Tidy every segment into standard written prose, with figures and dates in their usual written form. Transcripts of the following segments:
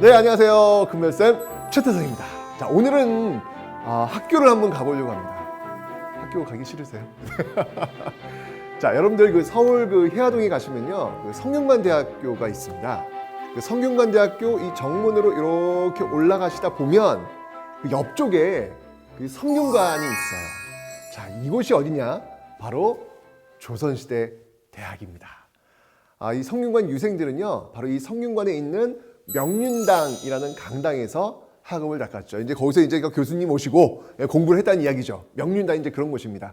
네, 안녕하세요. 금별쌤 최태성입니다. 자, 오늘은 학교를 한번 가보려고 합니다. 학교 가기 싫으세요? 자, 여러분들 그 서울 그 해화동에 가시면요, 그 성균관대학교가 있습니다. 그 성균관대학교 이 정문으로 이렇게 올라가시다 보면 그 옆쪽에 그 성균관이 있어요. 자, 이곳이 어디냐? 바로 조선시대 대학입니다. 이 성균관 유생들은요, 바로 이 성균관에 있는 명륜당이라는 강당에서 학업을 닦았죠. 이제 거기서 이제 교수님 모시고 공부를 했다는 이야기죠. 명륜당 이제 그런 곳입니다.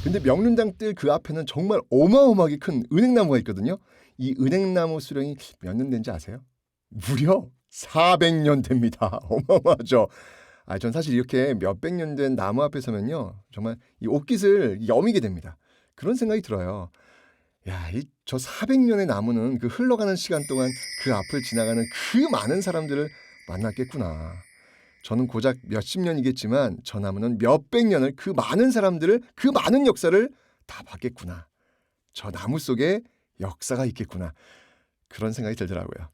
근데 명륜당 뜰 그 앞에는 정말 어마어마하게 큰 은행나무가 있거든요. 이 은행나무 수령이 몇 년 된지 아세요? 무려 400년 됩니다. 어마어마하죠. 전 사실 이렇게 몇백 년 된 나무 앞에 서면요, 정말 이 옷깃을 여미게 됩니다. 그런 생각이 들어요. 야, 저 400년의 나무는 그 흘러가는 시간 동안 그 앞을 지나가는 그 많은 사람들을 만났겠구나. 저는 고작 몇십 년이겠지만 저 나무는 몇백 년을 그 많은 사람들을, 그 많은 역사를 다 봤겠구나. 저 나무 속에 역사가 있겠구나. 그런 생각이 들더라고요.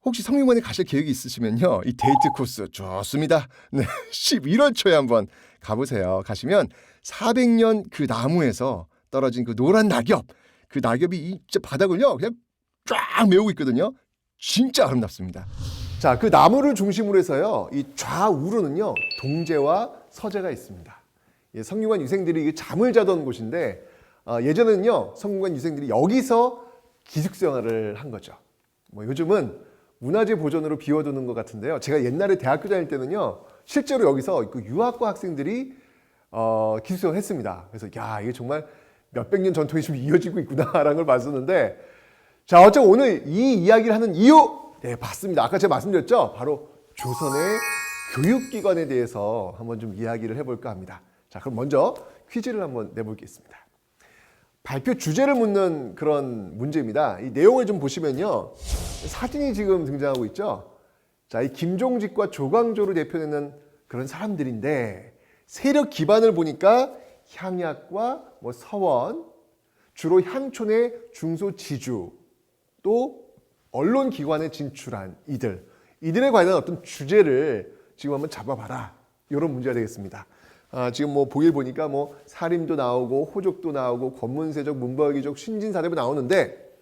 혹시 성균관에 가실 계획이 있으시면요, 이 데이트 코스 좋습니다. 네, 11월 초에 한번 가보세요. 가시면 400년 그 나무에서 떨어진 그 노란 낙엽, 그 낙엽이 진짜 바닥을요 그냥 쫙 메우고 있거든요. 진짜 아름답습니다. 자, 그 나무를 중심으로 해서요, 이 좌우로는요 동제와 서제가 있습니다. 성균관 유생들이 잠을 자던 곳인데 예전에는요 성균관 유생들이 여기서 기숙생활을 한 거죠. 요즘은 문화재 보존으로 비워두는 것 같은데요. 제가 옛날에 대학교 다닐 때는요 실제로 여기서 그 유학과 학생들이 기숙생활을 했습니다. 그래서 야, 이게 정말 몇백 년 전통이 좀 이어지고 있구나라는 걸 봤었는데, 자, 어쩌면 오늘 이 이야기를 하는 이유, 네, 봤습니다. 아까 제가 말씀드렸죠? 바로 조선의 교육기관에 대해서 한번 좀 이야기를 해볼까 합니다. 자, 그럼 먼저 퀴즈를 한번 내보겠습니다. 발표 주제를 묻는 그런 문제입니다. 이 내용을 좀 보시면요, 사진이 지금 등장하고 있죠? 자, 이 김종직과 조광조를 대표내는 그런 사람들인데, 세력 기반을 보니까 향약과 서원, 주로 향촌의 중소지주, 또 언론기관에 진출한 이들에 관한 어떤 주제를 지금 한번 잡아봐라. 이런 문제가 되겠습니다. 지금 보길 보니까 사림도 나오고 호족도 나오고 권문세족, 문벌기족, 신진사대부 나오는데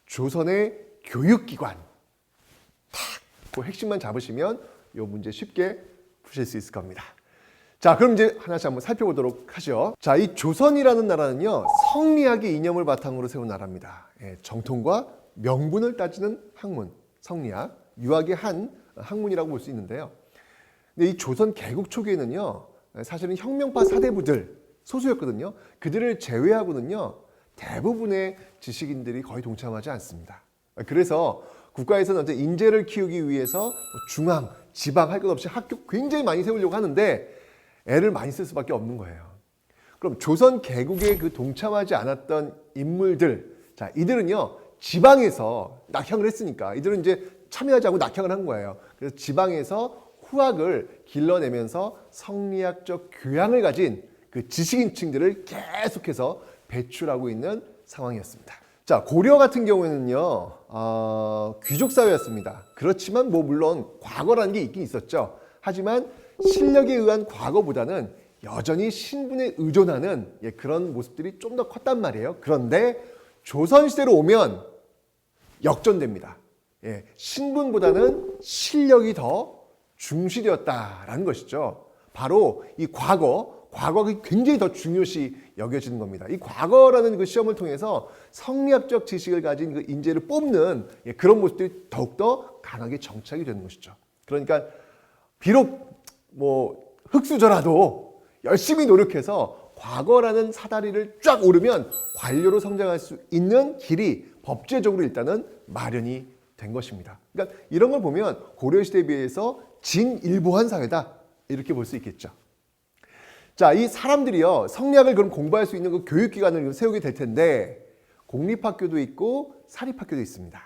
조선의 교육기관 그 핵심만 잡으시면 이 문제 쉽게 푸실 수 있을 겁니다. 자, 그럼 이제 하나씩 한번 살펴보도록 하죠. 자, 이 조선이라는 나라는요, 성리학의 이념을 바탕으로 세운 나라입니다. 정통과 명분을 따지는 학문, 성리학, 유학의 한 학문이라고 볼 수 있는데요. 근데 이 조선 개국 초기에는요, 사실은 혁명파 사대부들 소수였거든요. 그들을 제외하고는요, 대부분의 지식인들이 거의 동참하지 않습니다. 그래서 국가에서는 이제 인재를 키우기 위해서 중앙, 지방 할 것 없이 학교 굉장히 많이 세우려고 하는데 애를 많이 쓸 수밖에 없는 거예요. 그럼 조선 개국에 그 동참하지 않았던 인물들, 자, 이들은요 지방에서 낙향을 했으니까 이들은 이제 참여하지 않고 낙향을 한 거예요. 그래서 지방에서 후학을 길러내면서 성리학적 교양을 가진 그 지식인층들을 계속해서 배출하고 있는 상황이었습니다. 자, 고려 같은 경우에는요 귀족 사회였습니다. 그렇지만 물론 과거라는 게 있긴 있었죠. 하지만 실력에 의한 과거보다는 여전히 신분에 의존하는 그런 모습들이 좀 더 컸단 말이에요. 그런데 조선시대로 오면 역전됩니다. 신분보다는 실력이 더 중시되었다라는 것이죠. 바로 이 과거가 굉장히 더 중요시 여겨지는 겁니다. 이 과거라는 그 시험을 통해서 성리학적 지식을 가진 그 인재를 뽑는 그런 모습들이 더욱더 강하게 정착이 되는 것이죠. 그러니까 비록 흙수저라도 열심히 노력해서 과거라는 사다리를 쫙 오르면 관료로 성장할 수 있는 길이 법제적으로 일단은 마련이 된 것입니다. 그러니까 이런 걸 보면 고려시대에 비해서 진일보한 사회다 이렇게 볼 수 있겠죠. 자, 이 사람들이요 성리학을 그럼 공부할 수 있는 그 교육기관을 세우게 될 텐데 공립학교도 있고 사립학교도 있습니다.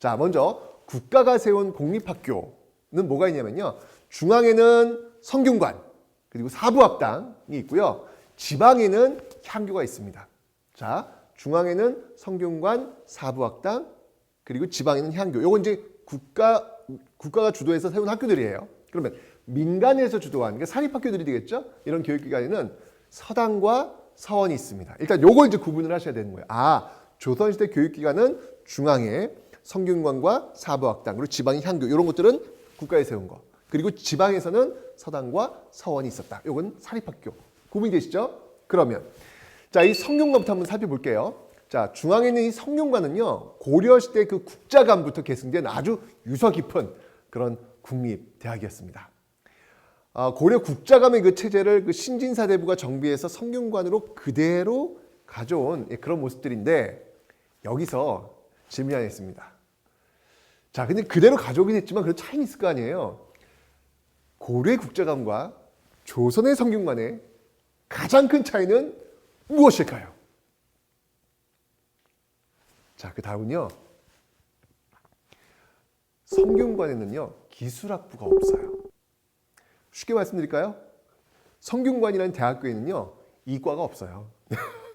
자, 먼저 국가가 세운 공립학교는 뭐가 있냐면요, 중앙에는 성균관, 그리고 사부학당이 있고요. 지방에는 향교가 있습니다. 자, 중앙에는 성균관, 사부학당, 그리고 지방에는 향교. 요건 이제 국가 국가가 주도해서 세운 학교들이에요. 그러면 민간에서 주도한 그러니까 사립학교들이 되겠죠. 이런 교육기관에는 서당과 서원이 있습니다. 일단 요걸 이제 구분을 하셔야 되는 거예요. 조선시대 교육기관은 중앙에 성균관과 사부학당 그리고 지방의 향교 이런 것들은 국가에 세운 거. 그리고 지방에서는 서당과 서원이 있었다. 요건 사립학교. 구분이 되시죠? 그러면 자, 이 성균관부터 한번 살펴볼게요. 자, 중앙에 있는 이 성균관은요, 고려시대 그 국자감부터 계승된 아주 유서 깊은 그런 국립대학이었습니다. 고려 국자감의 그 체제를 그 신진사대부가 정비해서 성균관으로 그대로 가져온 그런 모습들인데 여기서 질문이 하나 있습니다. 자, 근데 그대로 가져오긴 했지만 그래도 차이는 있을 거 아니에요. 고려의 국자감과 조선의 성균관의 가장 큰 차이는 무엇일까요? 자, 그 다음은요. 성균관에는요, 기술학부가 없어요. 쉽게 말씀드릴까요? 성균관이라는 대학교에는요, 이과가 없어요.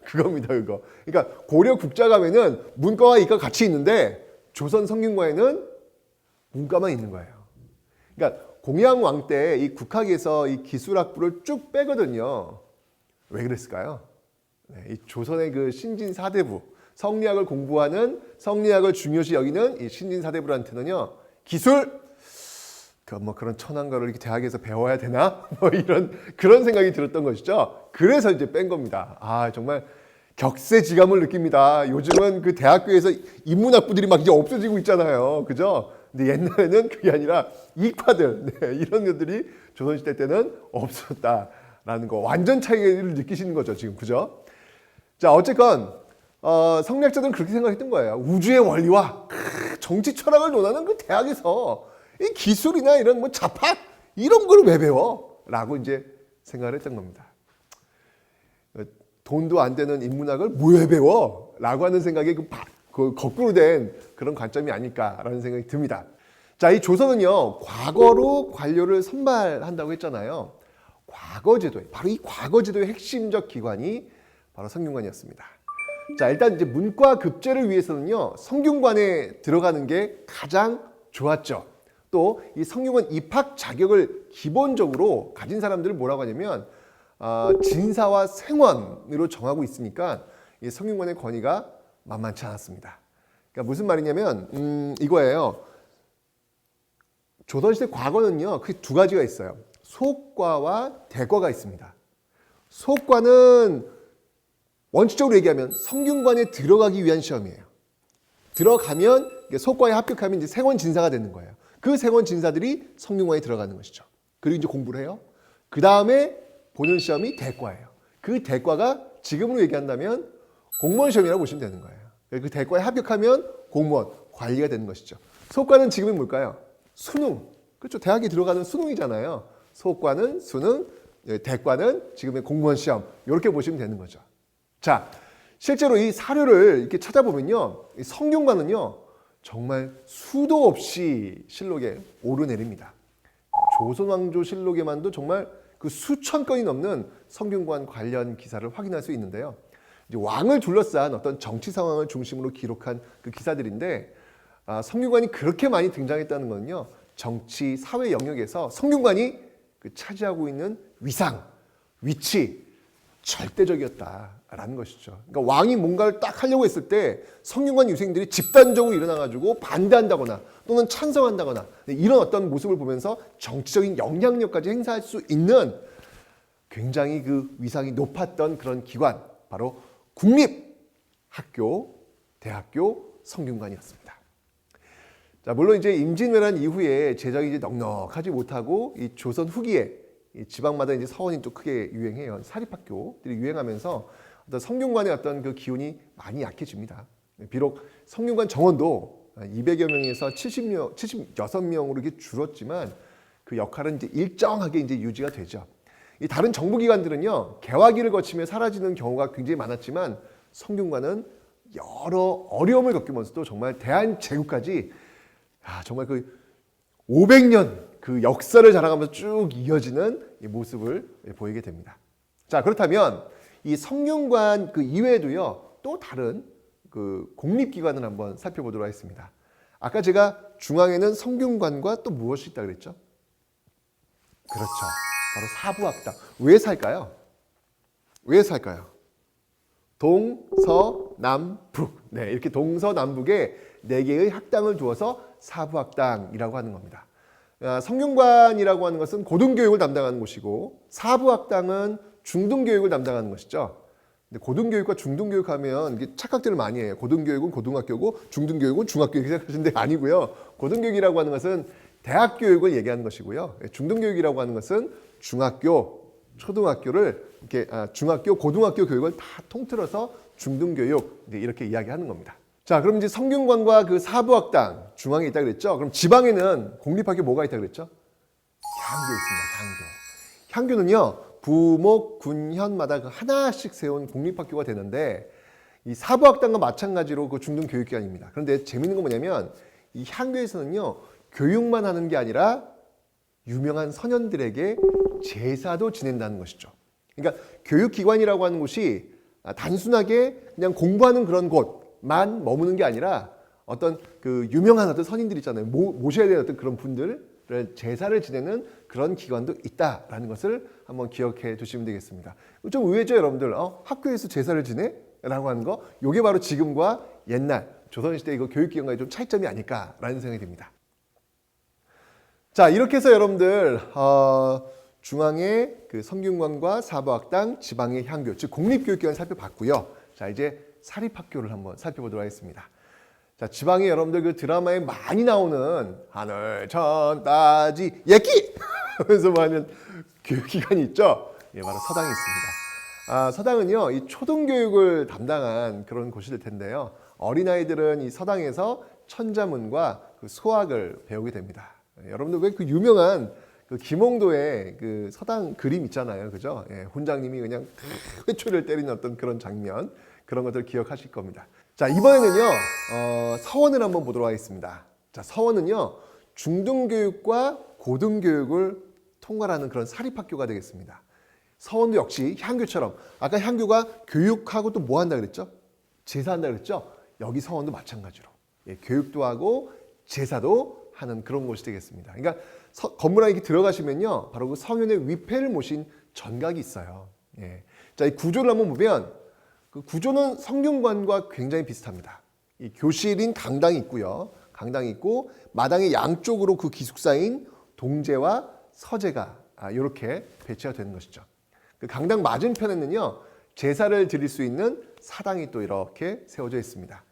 그겁니다, 그거. 그러니까 고려 국자감에는 문과와 이과가 같이 있는데 조선 성균관에는 문과만 있는 거예요. 그러니까 공양왕 때 이 국학에서 이 기술학부를 쭉 빼거든요. 왜 그랬을까요? 이 조선의 그 신진 사대부, 성리학을 공부하는 성리학을 중요시 여기는 이 신진 사대부한테는요, 기술 그런 천한 거를 이렇게 대학에서 배워야 되나? 이런 그런 생각이 들었던 것이죠. 그래서 이제 뺀 겁니다. 정말 격세지감을 느낍니다. 요즘은 그 대학교에서 인문학부들이 막 이제 없어지고 있잖아요. 그죠? 근데 옛날에는 그게 아니라 이과들, 이런 것들이 조선시대 때는 없었다라는 거. 완전 차이를 느끼시는 거죠, 지금. 그죠? 자, 어쨌건, 성리학자들은 그렇게 생각했던 거예요. 우주의 원리와 정치 철학을 논하는 그 대학에서 이 기술이나 이런 뭐 자학 이런 걸 왜 배워? 라고 이제 생각을 했던 겁니다. 돈도 안 되는 인문학을 왜 배워? 라고 하는 생각이 그 거꾸로 된 그런 관점이 아닐까라는 생각이 듭니다. 자, 이 조선은요, 과거로 관료를 선발한다고 했잖아요. 과거제도에, 바로 이 과거제도의 핵심적 기관이 바로 성균관이었습니다. 자, 일단 이제 문과 급제를 위해서는요, 성균관에 들어가는 게 가장 좋았죠. 또 이 성균관 입학 자격을 기본적으로 가진 사람들을 뭐라고 하냐면 진사와 생원으로 정하고 있으니까 이 성균관의 권위가 만만치 않았습니다. 그러니까 무슨 말이냐면 이거예요. 조선시대 과거는요, 그 두 가지가 있어요. 소과와 대과가 있습니다. 소과는 원칙적으로 얘기하면 성균관에 들어가기 위한 시험이에요. 들어가면 소과에 합격하면 이제 생원 진사가 되는 거예요. 그 생원 진사들이 성균관에 들어가는 것이죠. 그리고 이제 공부를 해요. 그 다음에 보는 시험이 대과예요. 그 대과가 지금으로 얘기한다면 공무원 시험이라고 보시면 되는 거예요. 그 대과에 합격하면 공무원, 관리가 되는 것이죠. 소과는 지금은 뭘까요? 수능. 그렇죠. 대학에 들어가는 수능이잖아요. 소과는 수능, 대과는 지금의 공무원 시험. 이렇게 보시면 되는 거죠. 자, 실제로 이 사료를 이렇게 찾아보면요, 이 성균관은요, 정말 수도 없이 실록에 오르내립니다. 조선왕조실록에만도 정말 그 수천 건이 넘는 성균관 관련 기사를 확인할 수 있는데요. 이제 왕을 둘러싼 어떤 정치 상황을 중심으로 기록한 그 기사들인데, 성균관이 그렇게 많이 등장했다는 것은요, 정치, 사회 영역에서 성균관이 그 차지하고 있는 위상, 위치, 절대적이었다라는 것이죠. 그러니까 왕이 뭔가를 딱 하려고 했을 때 성균관 유생들이 집단적으로 일어나가지고 반대한다거나 또는 찬성한다거나 이런 어떤 모습을 보면서 정치적인 영향력까지 행사할 수 있는 굉장히 그 위상이 높았던 그런 기관, 바로 국립학교, 대학교 성균관이었습니다. 자, 물론 이제 임진왜란 이후에 제작이 이제 넉넉하지 못하고 이 조선 후기에 이 지방마다 이제 서원이 또 크게 유행해요. 사립학교들이 유행하면서 어떤 성균관의 어떤 그 기운이 많이 약해집니다. 비록 성균관 정원도 200여 명에서 76명으로 이렇게 줄었지만 그 역할은 이제 일정하게 이제 유지가 되죠. 이 다른 정부기관들은요, 개화기를 거치며 사라지는 경우가 굉장히 많았지만 성균관은 여러 어려움을 겪으면서도 정말 대한제국까지 정말 그 500년 그 역사를 자랑하면서 쭉 이어지는 이 모습을 보이게 됩니다. 자, 그렇다면 이 성균관 그 이외에도요, 또 다른 그 공립기관을 한번 살펴보도록 하겠습니다. 아까 제가 중앙에는 성균관과 또 무엇이 있다 그랬죠? 그렇죠. 바로 사부학당. 왜 살까요? 왜 살까요? 동서남북. 네, 이렇게 동서남북에 4개의 학당을 두어서 사부학당이라고 하는 겁니다. 성균관이라고 하는 것은 고등교육을 담당하는 곳이고 사부학당은 중등교육을 담당하는 것이죠. 근데 고등교육과 중등교육 하면 이게 착각들을 많이 해요. 고등교육은 고등학교고 중등교육은 중학교 이렇게 생각하시는 게 아니고요. 고등교육이라고 하는 것은 대학교육을 얘기하는 것이고요. 중등교육이라고 하는 것은 중학교, 초등학교를 이렇게 중학교, 고등학교 교육을 다 통틀어서 중등교육 이렇게 이야기하는 겁니다. 자, 그럼 이제 성균관과 그 사부학당 중앙에 있다 그랬죠. 그럼 지방에는 공립학교 뭐가 있다 그랬죠? 향교 있습니다. 향교. 향교는요 부목, 군, 현마다 하나씩 세운 공립학교가 되는데 이 사부학당과 마찬가지로 그 중등교육기관입니다. 그런데 재밌는 건 뭐냐면 이 향교에서는요 교육만 하는 게 아니라 유명한 선현들에게 제사도 지낸다는 것이죠. 그러니까 교육기관이라고 하는 곳이 단순하게 그냥 공부하는 그런 곳만 머무는 게 아니라 어떤 그 유명한 어떤 선인들 있잖아요. 모셔야 되는 어떤 그런 분들을 제사를 지내는 그런 기관도 있다라는 것을 한번 기억해 두시면 되겠습니다. 좀 의외죠, 여러분들? 학교에서 제사를 지내? 라고 하는 거, 이게 바로 지금과 옛날 조선시대 이거 교육기관과의 좀 차이점이 아닐까라는 생각이 듭니다. 자, 이렇게 해서 여러분들 중앙의 그 성균관과 사부학당, 지방의 향교, 즉 공립교육기관 살펴봤고요. 자, 이제 사립학교를 한번 살펴보도록 하겠습니다. 자, 지방에 여러분들 그 드라마에 많이 나오는 하늘, 천, 따지, 예끼! 하면서 하는 교육기관이 있죠. 예, 바로 서당이 있습니다. 서당은요, 이 초등교육을 담당한 그런 곳이 될 텐데요. 어린아이들은 이 서당에서 천자문과 그 수학을 배우게 됩니다. 여러분들 왜 그 유명한 그 김홍도의 그 서당 그림 있잖아요. 그죠? 예, 훈장님이 그냥 회초리를 때리는 어떤 그런 장면, 그런 것들 기억하실 겁니다. 자, 이번에는요, 서원을 한번 보도록 하겠습니다. 자, 서원은요, 중등교육과 고등교육을 통괄하는 그런 사립학교가 되겠습니다. 서원도 역시 향교처럼, 아까 향교가 교육하고 또 뭐 한다 그랬죠? 제사한다 그랬죠? 여기 서원도 마찬가지로. 예, 교육도 하고 제사도 하는 그런 곳이 되겠습니다. 그러니까 건물 안에 이렇게 들어가시면요, 바로 그 성현의 위패를 모신 전각이 있어요. 예. 자, 이 구조를 한번 보면, 그 구조는 성균관과 굉장히 비슷합니다. 이 교실인 강당이 있고요. 강당이 있고 마당의 양쪽으로 그 기숙사인 동제와 서제가 이렇게 배치가 되는 것이죠. 그 강당 맞은편에는요. 제사를 드릴 수 있는 사당이 또 이렇게 세워져 있습니다.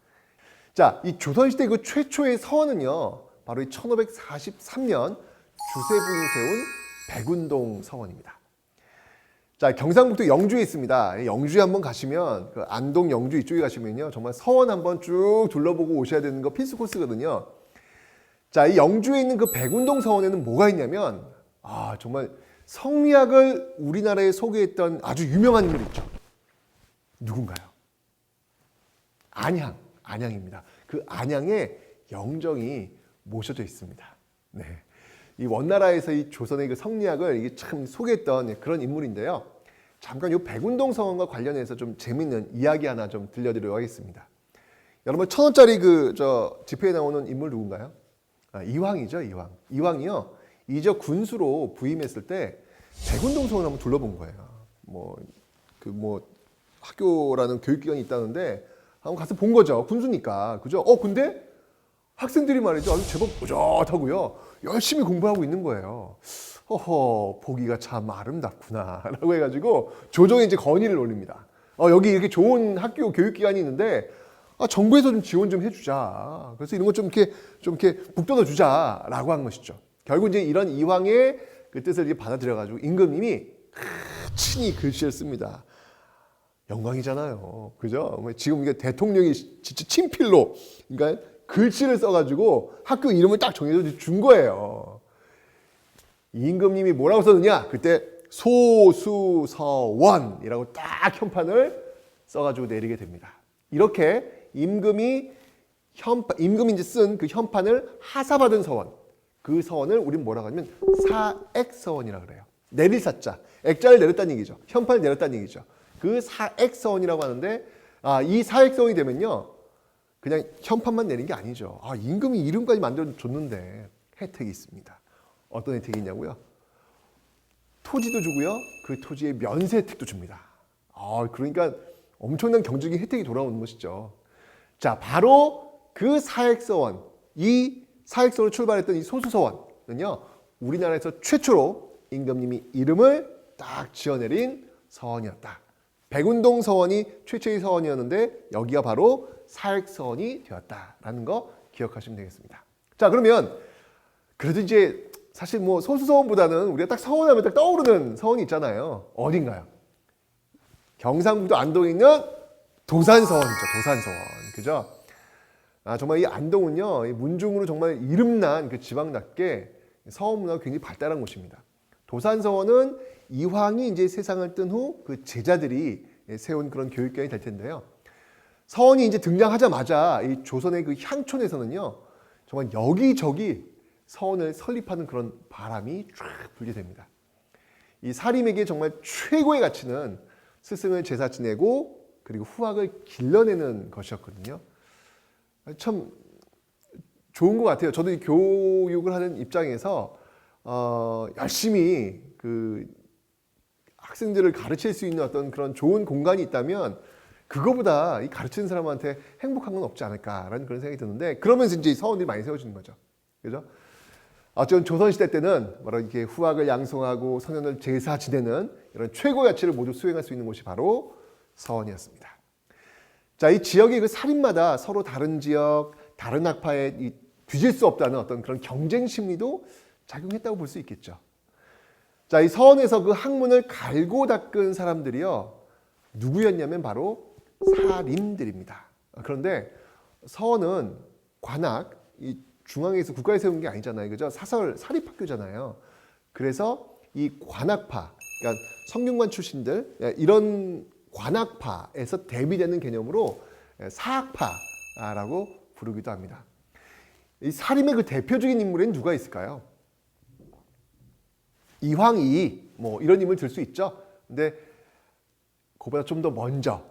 자, 이 조선시대 그 최초의 서원은요. 바로 이 1543년 주세부인이 세운 백운동 서원입니다. 자, 경상북도 영주에 있습니다. 영주에 한번 가시면 그 안동 영주 이쪽에 가시면요 정말 서원 한번 쭉 둘러보고 오셔야 되는 거 필수 코스거든요. 자, 이 영주에 있는 그 백운동 서원에는 뭐가 있냐면 정말 성리학을 우리나라에 소개했던 아주 유명한 인물이 있죠. 누군가요? 안양입니다. 그 안양에 영정이 모셔져 있습니다. 네. 이 원나라에서 이 조선의 그 성리학을 이게 참 소개했던 그런 인물인데요. 잠깐 이 백운동 서원과 관련해서 좀 재밌는 이야기 하나 좀 들려드리도록 하겠습니다. 여러분 1,000원짜리 그 지폐에 나오는 인물 누군가요? 이황이죠, 이황. 이황이요. 이적 군수로 부임했을 때 백운동 서원 한번 둘러본 거예요. 학교라는 교육기관이 있다는데 한번 가서 본 거죠. 군수니까, 그죠? 근데 학생들이 말이죠, 아주 제법 뿌듯하고요. 열심히 공부하고 있는 거예요. 보기가 참 아름답구나 라고 해가지고 조정에 이제 건의를 올립니다. 여기 이렇게 좋은 학교 교육기관이 있는데 정부에서 좀 지원 좀 해주자. 그래서 이런 거 좀 이렇게 북돋워 주자라고 한 것이죠. 결국 이제 이런 이황의 그 뜻을 이제 받아들여가지고 임금님이 친히 글씨를 씁니다. 영광이잖아요, 그죠? 지금 이게 대통령이 진짜 친필로, 그러니까 글씨를 써가지고 학교 이름을 딱 정해서 준 거예요. 임금님이 뭐라고 썼느냐? 그때 소수서원이라고 딱 현판을 써가지고 내리게 됩니다. 이렇게 임금이 이제 쓴 그 현판을 하사받은 서원, 그 서원을 우리는 뭐라고 하냐면 사액서원이라고 그래요. 내릴 사자, 액자를 내렸다는 얘기죠. 현판을 내렸다는 얘기죠. 그 사액서원이라고 하는데 이 사액서원이 되면요, 그냥 현판만 내린 게 아니죠. 임금이 이름까지 만들어줬는데 혜택이 있습니다. 어떤 혜택이 있냐고요? 토지도 주고요. 그 토지의 면세 혜택도 줍니다. 그러니까 엄청난 경제적인 혜택이 돌아오는 것이죠. 자, 바로 그 사획서원, 이 사획서로 출발했던 이 소수서원은요, 우리나라에서 최초로 임금님이 이름을 딱 지어내린 서원이었다. 백운동 서원이 최초의 서원이었는데 여기가 바로 사획서원이 되었다라는 거 기억하시면 되겠습니다. 자, 그러면 그래도 이제 사실 뭐 소수서원보다는 우리가 딱 서원하면 딱 떠오르는 서원이 있잖아요. 어딘가요? 경상북도 안동에 있는 도산서원이죠. 도산서원. 그죠? 정말 이 안동은요, 이 문중으로 정말 이름난 그 지방답게 서원 문화가 굉장히 발달한 곳입니다. 도산서원은 이황이 이제 세상을 뜬 후 그 제자들이 세운 그런 교육경이 될 텐데요. 서원이 이제 등장하자마자 이 조선의 그 향촌에서는요, 정말 여기저기 서원을 설립하는 그런 바람이 쫙 불게 됩니다. 이 사림에게 정말 최고의 가치는 스승을 제사 지내고 그리고 후학을 길러내는 것이었거든요. 참 좋은 것 같아요. 저도 이 교육을 하는 입장에서 열심히 그 학생들을 가르칠 수 있는 어떤 그런 좋은 공간이 있다면 그거보다 이 가르치는 사람한테 행복한 건 없지 않을까라는 그런 생각이 드는데, 그러면서 이제 서원들이 많이 세워지는 거죠. 그죠? 어쨌든 조선시대 때는 바로 이렇게 후학을 양성하고 소년을 제사 지내는 이런 최고의 가치를 모두 수행할 수 있는 곳이 바로 서원이었습니다. 자, 이 지역의 그 살인마다 서로 다른 지역, 다른 학파에 뒤질 수 없다는 어떤 그런 경쟁 심리도 작용했다고 볼 수 있겠죠. 자, 이 서원에서 그 학문을 갈고 닦은 사람들이요, 누구였냐면 바로 사림들입니다. 그런데 서원은 관악, 이 중앙에서 국가에 세운 게 아니잖아요. 그죠? 사설, 사립학교잖아요. 그래서 이 관악파, 그러니까 성균관 출신들, 이런 관악파에서 대비되는 개념으로 사학파라고 부르기도 합니다. 이 사림의 그 대표적인 인물에는 누가 있을까요? 이황이 뭐 이런 인물 들 수 있죠. 근데 그보다 좀 더 먼저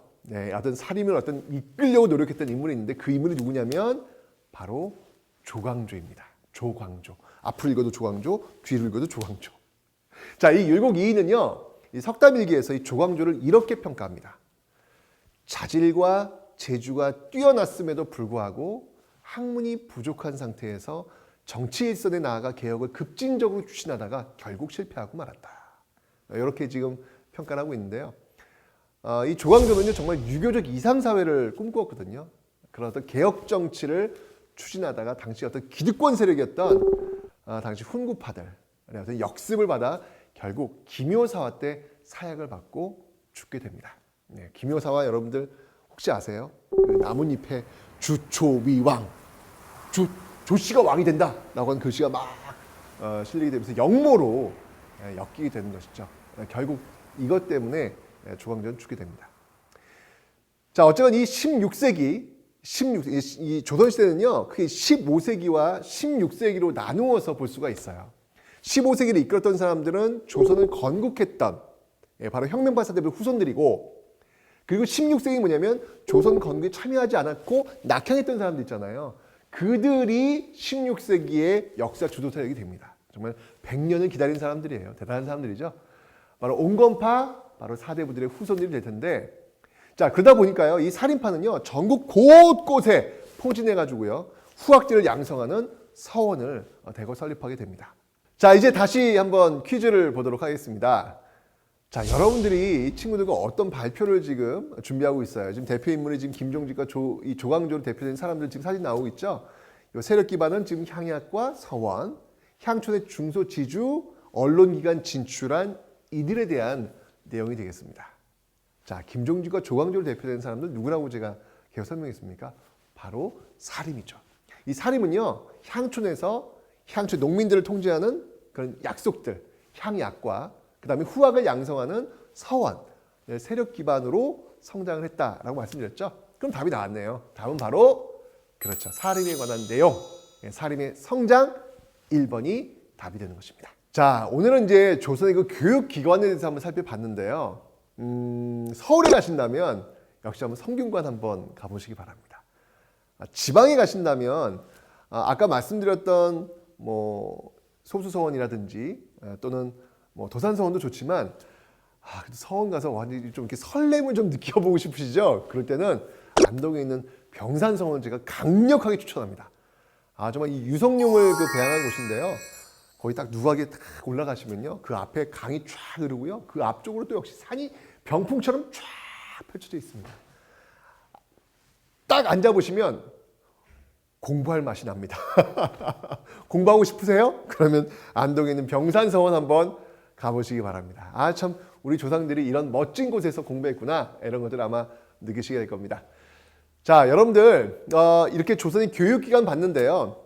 어떤 사림을 어떤 이끌려고 노력했던 인물이 있는데 그 인물이 누구냐면 바로 조광조입니다. 조광조. 앞으로 읽어도 조광조, 뒤로 읽어도 조광조. 자, 이 율곡이인은요, 이 석담일기에서 이 조광조를 이렇게 평가합니다. 자질과 재주가 뛰어났음에도 불구하고 학문이 부족한 상태에서 정치 일선에 나아가 개혁을 급진적으로 추진하다가 결국 실패하고 말았다. 이렇게 지금 평가를 하고 있는데요. 이 조광조는요, 정말 유교적 이상사회를 꿈꾸었거든요. 그런 어떤 개혁 정치를 추진하다가 당시 어떤 기득권 세력이었던 당시 훈구파들 어떤 역습을 받아 결국 기묘사화 때 사약을 받고 죽게 됩니다. 기묘사화 여러분들 혹시 아세요? 그 나뭇잎에 주초위왕, 조씨가 왕이 된다라고 하는 글씨가 막 실리게 되면서 역모로 엮이게 되는 것이죠. 결국 이것 때문에 조광조는 죽게 됩니다. 자, 어쨌든 이 16세기 이 조선시대는요, 크게 15세기와 16세기로 나누어서 볼 수가 있어요. 15세기를 이끌었던 사람들은 조선을 건국했던 바로 혁명발사대의 후손들이고, 그리고 16세기 뭐냐면 조선 건국에 참여하지 않았고 낙향했던 사람들 있잖아요. 그들이 16세기의 역사 주도 세력이 됩니다. 정말 100년을 기다린 사람들이에요. 대단한 사람들이죠. 바로 온건파, 바로 사대부들의 후손들이 될 텐데, 자, 그러다 보니까요, 이 살인파는요, 전국 곳곳에 포진해가지고요, 후학들을 양성하는 서원을 대거 설립하게 됩니다. 자, 이제 다시 한번 퀴즈를 보도록 하겠습니다. 자, 여러분들이 이 친구들과 어떤 발표를 지금 준비하고 있어요. 지금 대표 인물이 지금 김종직과 이 조광조로 대표된 사람들 지금 사진 나오고 있죠. 이 세력 기반은 지금 향약과 서원, 향촌의 중소지주, 언론기관 진출한 이들에 대한 내용이 되겠습니다. 자, 김종직과 조광조로 대표된 사람들 누구라고 제가 계속 설명했습니까? 바로 사림이죠. 이 사림은요, 향촌에서 향촌 농민들을 통제하는 그런 약속들, 향약과 그 다음에 후학을 양성하는 서원, 세력 기반으로 성장을 했다라고 말씀드렸죠. 그럼 답이 나왔네요. 답은 바로 그렇죠. 사림에 관한 내용, 사림의 성장 1번이 답이 되는 것입니다. 자, 오늘은 이제 조선의 그 교육기관에 대해서 한번 살펴봤는데요. 서울에 가신다면 역시 한번 성균관 한번 가보시기 바랍니다. 지방에 가신다면 아까 말씀드렸던 뭐 소수서원이라든지 또는 뭐 도산서원도 좋지만 그래도 서원 가서 완전히 좀 이렇게 설렘을 좀 느껴보고 싶으시죠? 그럴 때는 안동에 있는 병산서원을 제가 강력하게 추천합니다. 정말 이 유성룡을 배양한 곳인데요. 거기 딱 누각에 딱 올라가시면요, 그 앞에 강이 쫙 흐르고요, 그 앞쪽으로 또 역시 산이 병풍처럼 쫙 펼쳐져 있습니다. 딱 앉아보시면 공부할 맛이 납니다. 공부하고 싶으세요? 그러면 안동에 있는 병산서원 한번 가보시기 바랍니다. 참 우리 조상들이 이런 멋진 곳에서 공부했구나, 이런 것들 아마 느끼시게 될 겁니다. 자, 여러분들 이렇게 조선의 교육기관 봤는데요,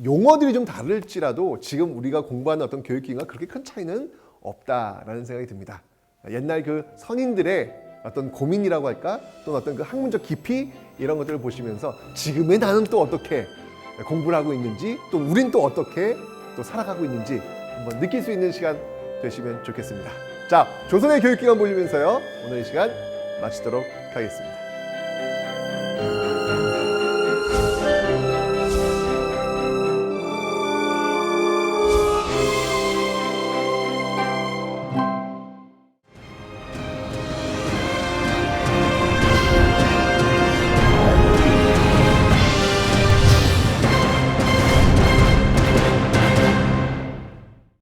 용어들이 좀 다를지라도 지금 우리가 공부하는 어떤 교육기관과 그렇게 큰 차이는 없다라는 생각이 듭니다. 옛날 그 선인들의 어떤 고민이라고 할까, 또는 어떤 그 학문적 깊이, 이런 것들을 보시면서 지금의 나는 또 어떻게 공부를 하고 있는지, 또 우린 또 어떻게 또 살아가고 있는지 한번 느낄 수 있는 시간 되시면 좋겠습니다. 자, 조선의 교육기관 보시면서요, 오늘 이 시간 마치도록 하겠습니다.